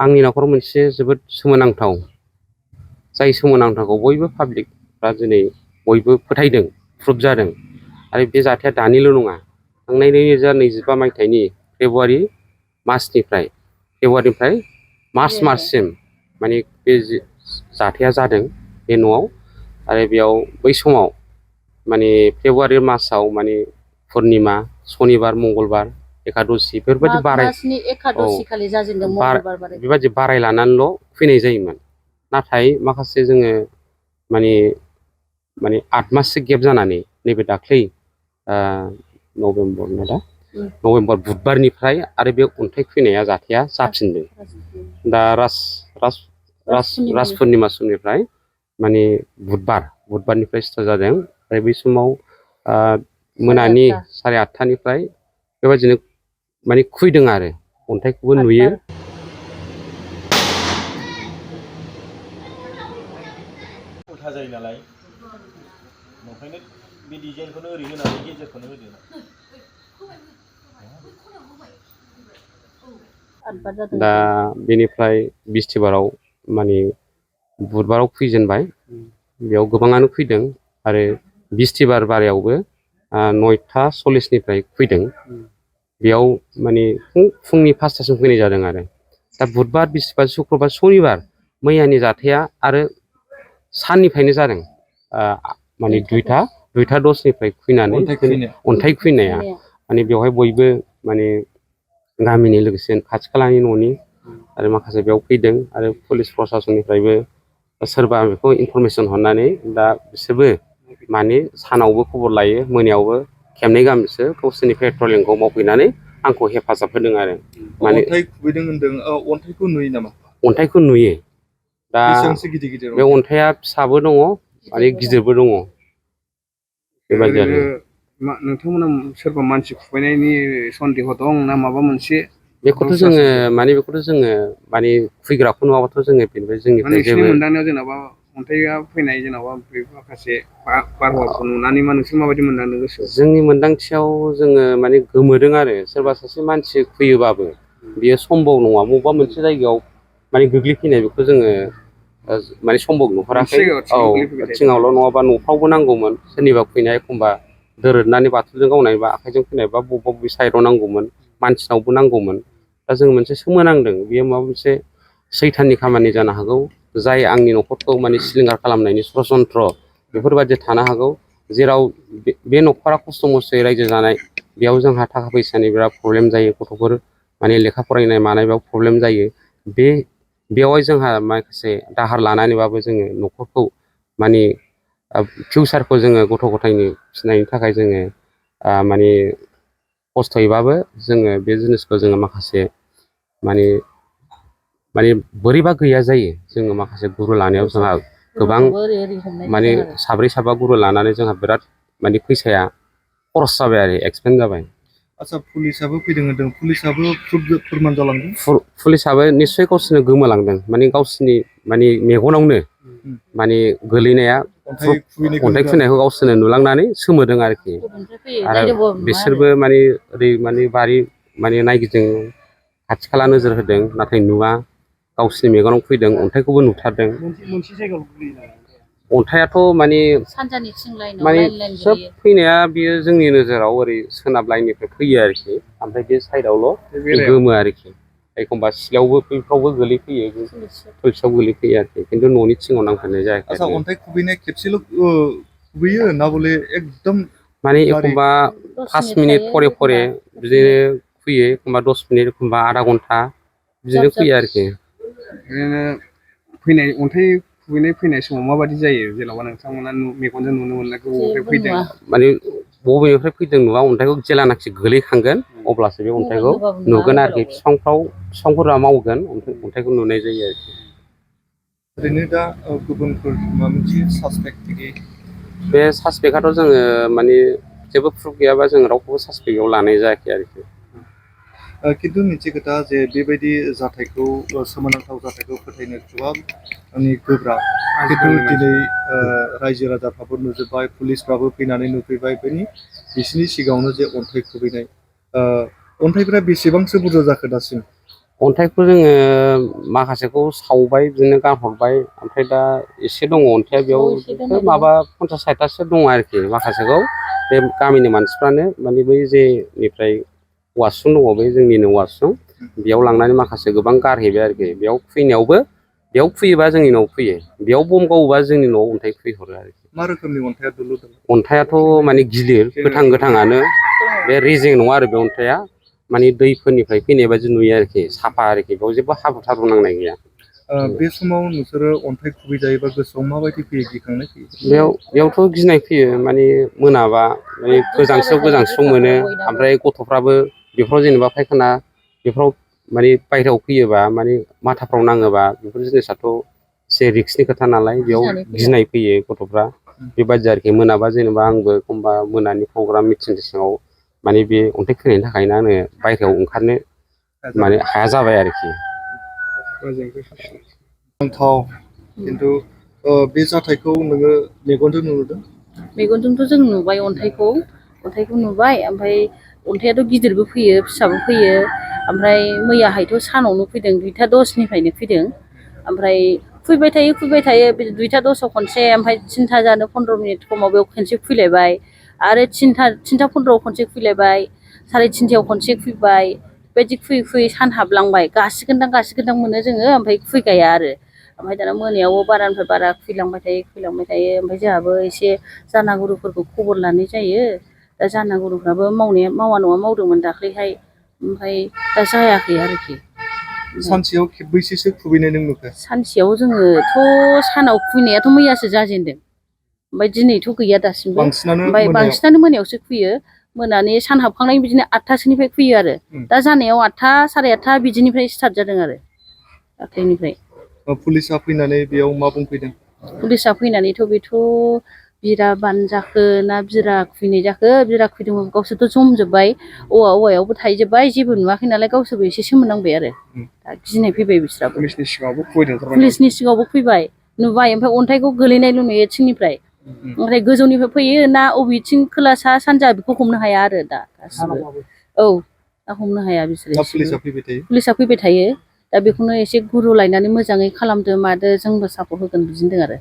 आंनि न'खराव मोनसे जोबोद सोमोनांथाव जाय सोमोनांथावखौ बयबो पाब्लिकफ्रा दिनै बयबो फोथायदों प्रुफ जादों आरो बे जाथाया दानिल' नङा थांनाय 2025 मायथाइनि फेब्रुवारिनिफ्राय मार्चसिम माने बे जाथाया जादों बे न'आव आरो बेयाव बै समाव माने फेब्रुवारि मासाव माने पुर्निमा सनिबार मंगलबार एकादशी बेफोरबायदि बेबायदि बाराय लानानैल' फैनाय जायोमोन नाथाय माखासे जोङो माने 8 माससो गेप जानानै नैबे दाख्लै नभेम्बर बुधबारनिफ्राय आरो बे अन्थाइ खुबैनाया जाथाया जाफिनदों दा राज पुर्निमा समनिफ्राय माने बुधबारनिफ्राय स्टार्ट जादों आरो बै समाव मोनानि 8:30निफ्राय बेबायदिनो माने खुबैदों आरो अन्थाइखौबो नुयो उल्था जायो नालाय ओंखायनो बे डिजाइनखौनो ओरै होनानै गेजेरखौनो होदो दा बेनिफ्राय बिस्थिबाराव माने बुधबाराव फैजेनबाय बेयाव गोबाङानो फैदों आरो बिस्थिबार बारायावबो 9:40निफ्राय फैदों बेयाव माने फुंनि 5टासिम फैनाय जादों आरो दा बुधबार बिस्थिबार शुक्रबार शनिबार मैयानि जाथाया आरो साननिफ्रायनो जादों माने 2:10निफ्राय फैनानै अन्थाइ खुबैनाया माने बेवहाय बयबो माने गामिनि लोगोसे खाथि खालानि न'नि आरो माखासे बेयाव फैदों आरो पुलिस प्रशासननिफ्रायबो सोरबा बेखौ इनफरमेसन हरनानै दा बिसोरबो माने सानावबो खबर लायो मोनायावबो खेबनै गाहामसो गावसोरनि पेट्रलिंखौ मावफैनानै आंखौ हेफाजाब होदों आरो माने अन्थाइ खुबैदों होनदों अन्थाइखौ नुयो नामा अन्थाइखौ नुयो दा बे अन्थाइया फिसाबो दङ माने गिदिरबो दङ बेबायदि आरो नोंथांमोना सोरबा मानसि खुबैनायनि सन्देह दं ना माबा मोनसे बेखौथ' जोङो माने खुबैग्राखौ नुवाबाथ' जोङो बेनिफ्राय जोंनिफ्राय जेबो मोनदांनायाव जेनेबा अन्थाइआ फैनाय जेनेबा माखासे बारहावाखौ नुनानै नोंसोर माबायदि मोनदांनो गोसोआव जोंनि मोनदांथियाव जोङो माने गोमोदों आरो सोरबा सासे मानसि फैयोबाबो बियो सम्भब नङा बबेबा मोनसे जायगायाव माने गोग्लैफैनाय बेखौ जोङो माने सम्भब नुहराखै थिङावल' नङाबा न'फ्रावबो नांगौमोन सोरनिबा फैनाय एखमबा दोरोदनानै बाथुलजों गावनाय बा आखाइजों फैनाय बा बबेबा साइडआव नांगौमोन मानसिनावबो नांगौमोन दा जों मोनसे सोमोनांदों बेयो माबा मोनसे सैताननि खामानि जानो हागौ जाय आंनि न'खरखौ माने सिलिंखार खालामनायनि षड़यन्त्र बेफोरबायदि थानो हागौ जेराव बे न'खरा खस्थ' मस्थ'यै रायजो जानाय बेयाव जोंहा थाखा फैसानि बिराद प्रब्लेम जायो गथ'फोर माने लेखा फरायनाय मानाय बेयाव प्रब्लेम जायो बेवहाय जोंहा माखासे दाहार लानानैबाबो जोङो न'खरखौ माने फिउचारखौ जोङो गथ' गथायनि फिसिनायनि थाखाय जोङो माने खस्थ'यैबाबो जोङो बे जिनिसखौ जोङो माखासे माने बोरैबा गैया जायो जोङो माखासे गुरु लानायाव जोंहा गोबां माने साब्रै साबा गुरु लानानै जोंहा बिराद माने फैसाया खरस जाबाय आरो एक्सपेन्स जाबाय आच्छा पुलिसाबो फैदों होनदों पुलिसाबो फोरमान जालांदों पुलिसाबो निस्सय गावसोरनो गोमोलांदों माने गावसोरनि माने मेगनावनो माने गोलैनाया अन्थाइ खुबैनायखौ गावसोरनो नुलांनानै सोमोदों आरोखि आरो बिसोरबो माने ओरै माने बारि माने नायगिदिं खाथि खाला नोजोर होदों नाथाय नुवा गावसोरनि मेगनाव फैदों अन्थाइखौबो नुथारदों अन्थाइआथ' माने सोब फैनाया बियो जोंनि नोजोराव ओरै सोनाब लाइननिफ्राय फैयो आरोखि ओमफ्राय बे साइडआवल' गोमो आरोखि एखमबा सिलायावबो बैफ्रावबो गोलैफैयो थुलसियाव गोलैफैयो आरोखि खिन्थु न'नि थिङाव नांफैनाय जायाखै आच्छा अन्थाइ खुबैनाया खेबसेल' खुबैयो ना बले एकदम माने एखमबा 5 मिनिट फरे बिदिनो फैयो एखमबा 10 मिनिट एखमबा आधा घन्टा बिदिनो फैयो आरोखि फैनाय अन्थाइ खुबैनाय फैनाय समाव माबायदि जायो जेनेबा नोंथांमोना मेगनजों नुनो मोननायखौ फैदों माने बबेनिफ्राय फैदों नुवा अन्थाइखौ जेलानाखि गोलैखांगोन अब्लासो बे अन्थाइखौ नुगोन आरोखि बिफांफोरा मावगोन अन्थाइखौ नुनाय जायो आरोखि ओरैनो दा गुबुनफोर माबा मोनसे सासपेक्ट बिदि बे सासपेक्टआथ' जोङो माने जेबो प्रुफ गैयाबा जों रावखौबो सासपेक्टआव लानाय जायाखै आरोखि खिन्थु मोनसे खोथा जे बेबायदि जाथायखौ सोमोनांथाव जाथायखौ फोथायनो गोबां गोब्राब खिन्थु दिनै रायजो राजाफ्राबो नुजोब्बाय पुलिसफ्राबो फैनानै नुफैबाय बिसोरनि सिगाङावनो जे अन्थाइ खुबैनाय अन्थाइफ्रा बेसेबांसो बुरजा जाखो दासिम अन्थाइखौ जोङो माखासेखौ सावबाय बिदिनो गारहरबाय ओमफ्राय दा एसे दङ अन्थाइया बेयाव माबा 50-60थासो दङ आरोखि माखासेखौ बे गामिनि मानसिफ्रानो माने बै जेनिफ्राय वासरुम दङ बे जोंनिनो वासरुम बेयाव लांनानै माखासे गोबां गारहैबाय आरोखि बेयाव फैनायावबो बेयाव फैयोबा जोंनि न'आव फैयो बेयाव बम गावोबा जोंनि न'आव अन्थाइ खुबैहरो आरोखि मा रोखोमनि अन्थाइया दुलुर अन्थाइयाथ' माने गिलिर गोथाङानो बे रेजें नङा आरो बे अन्थाइया माने दैफोरनिफ्राय फैनाय बायदि नुयो आरोखि साफा आरोखि बेयाव जेबो हाब्रु नांनाय गैया बे समाव नोंसोरो अन्थाइ खुबैजायोबा गोसोआव माबायदि फैयो गिखांनाय फैयो बेयावथ' गिनाय फैयो माने मोनाबा माने गोजांस्रिउ मोनो ओमफ्राय गथ'फ्राबो बेफोराव जेनेबा फायखाना बेफोराव माने बायहेरायाव फैयोबा माने माथाफ्राव नाङोबा बेफोर जिनिसाथ' एसे रिक्सनि खोथा नालाय बेयाव गिनाय फैयो गथ'फ्रा बेबायदि आरोखि मोनाबा जेनेबा आंबो एखमबा मोनानि प्रग्राम मिटिं सिङाव माने बे अन्थाइ खोनायनि थाखायनो आङो बायहेरायाव ओंखारनो माने हाया जाबाय आरोखि खिन्थु बे जाथायखौ नोङो मेगनजों नुदों मेगनजोंथ' जों नुबाय अन्थाइखौ नुबाय ओमफ्राय अन्थाइयाथ' गिदिरबो फैयो फिसाबो फैयो ओमफ्राय मैयाहायथ' सानावनो फैदों 2:10निफ्रायनो फैदों ओमफ्राय फैबाय थायो 2:10 खनसे ओमफ्राय 3था जानो 15 मिनिट समाव बेयाव खनसे फैलायबाय आरो 3:15 खनसे फैलायबाय 3:30 खनसे फैबाय बेबायदि फैयै सान हाबलांबाय गासिगोनदां मोनो जोङो ओमफ्राय फैगाया आरो ओमफ्राय दाना मोनायावबो बारानिफ्राय बारा फैलांबाय थायो ओमफ्राय जोंहाबो एसे जानागुरुफोरखौ खबर लानाय जायो दा जानागुरुफ्राबो मावा नङा मावदोंमोन दाख्लैहाय ओमफ्राय दा जायाखै आरोखि सानसेयाव खेबबैसेसो खुबैनाय नों नुखो सानसेयाव जोङोथ' सानाव खुबैनायाथ' मैयासो जाजेनदों ओमफ्राय दिनैथ' गैया दासिमबो ओमफ्राय बांसिनानो मोनायावसो खुबैयो मोनानि सान हाबखांनायनि बिदिनो 8थासोनिफ्राय खुबैयो आरो दा जानायाव 8था 8:30 बिदिनिफ्राय स्टार्ट जादों आरो दाख्लैनिफ्राय पुलिसा फैनानै बेयाव मा बुंफैदों पुलिसा फैनानैथ' बेथ' बिरा बान जाखो ना बिरा खुबैनाय जाखो बिरा खुबैदोंमोन गावसोरथ' जमजोब्बाय औवायावबो थाहैजोब्बाय जेबो नुवाखै नालाय गावसोरबो एसे सोमोनांबाय आरो दा गिनाय फैबाय बिस्राबो पुलिसनि सिगाङावबो फैबाय नुबाय ओमफ्राय अन्थाइखौ गोलैनायल' नुयो थिंनिफ्राय ओमफ्राय गोजौनिफ्राय फैयो ना बबेथिं खोला सा सानजा बेखौ हमनो हाया आरो दा गासिबो दा हमनो हाया बिसोरो पुलिसा फैबाय थायो दा बेखौनो एसे गुरु लायनानै मोजाङै खालामदो मादो जोंबो सापर्ट होगोन बिदि होनदों आरो